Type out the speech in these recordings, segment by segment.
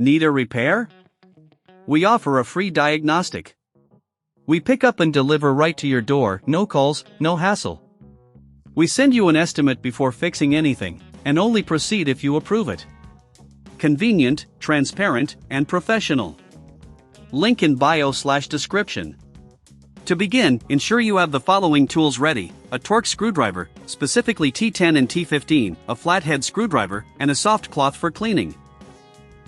Need a repair? We offer a free diagnostic. We pick up and deliver right to your door, no calls, no hassle. We send you an estimate before fixing anything, and only proceed if you approve it. Convenient, transparent, and professional. Link in bio/description. To begin, ensure you have the following tools ready: a Torx screwdriver, specifically T10 and T15, a flathead screwdriver, and a soft cloth for cleaning.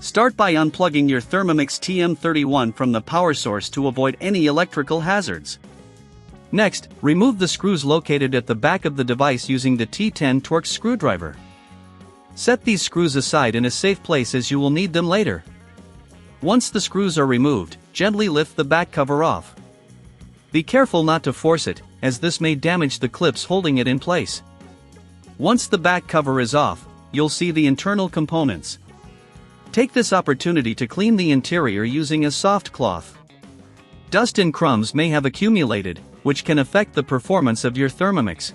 Start by unplugging your Thermomix TM31 from the power source to avoid any electrical hazards. Next, remove the screws located at the back of the device using the T10 Torx screwdriver. Set these screws aside in a safe place as you will need them later. Once the screws are removed, gently lift the back cover off. Be careful not to force it, as this may damage the clips holding it in place. Once the back cover is off, you'll see the internal components. Take this opportunity to clean the interior using a soft cloth. Dust and crumbs may have accumulated, which can affect the performance of your Thermomix.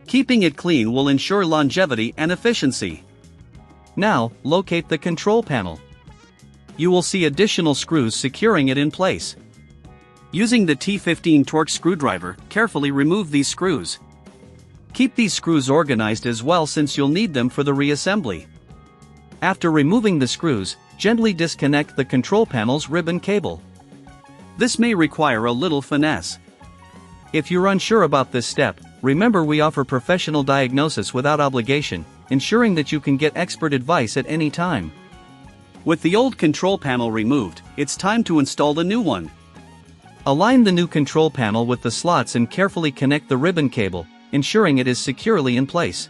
Keeping it clean will ensure longevity and efficiency. Now, locate the control panel. You will see additional screws securing it in place. Using the T15 Torx screwdriver, carefully remove these screws. Keep these screws organized as well since you'll need them for the reassembly. After removing the screws, gently disconnect the control panel's ribbon cable. This may require a little finesse. If you're unsure about this step, remember we offer professional diagnosis without obligation, ensuring that you can get expert advice at any time. With the old control panel removed, it's time to install the new one. Align the new control panel with the slots and carefully connect the ribbon cable, ensuring it is securely in place.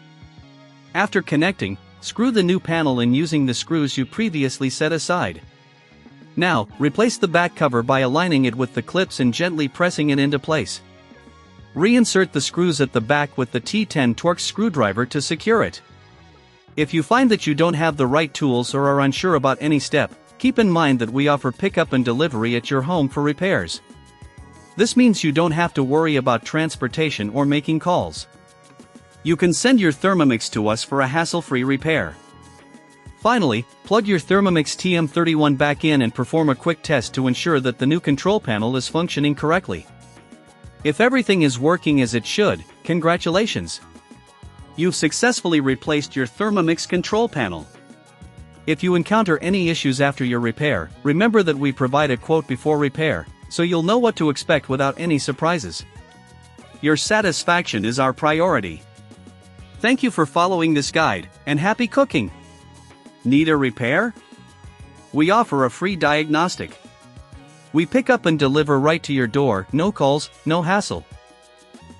After connecting, screw the new panel in using the screws you previously set aside. Now, replace the back cover by aligning it with the clips and gently pressing it into place. Reinsert the screws at the back with the T10 Torx screwdriver to secure it. If you find that you don't have the right tools or are unsure about any step, keep in mind that we offer pickup and delivery at your home for repairs. This means you don't have to worry about transportation or making calls. You can send your Thermomix to us for a hassle-free repair. Finally, plug your Thermomix TM31 back in and perform a quick test to ensure that the new control panel is functioning correctly. If everything is working as it should, congratulations! You've successfully replaced your Thermomix control panel. If you encounter any issues after your repair, remember that we provide a quote before repair, so you'll know what to expect without any surprises. Your satisfaction is our priority. Thank you for following this guide, and happy cooking! Need a repair? We offer a free diagnostic. We pick up and deliver right to your door, no calls, no hassle.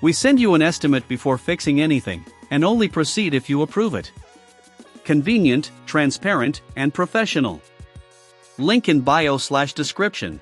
We send you an estimate before fixing anything, and only proceed if you approve it. Convenient, transparent, and professional. Link in bio/description.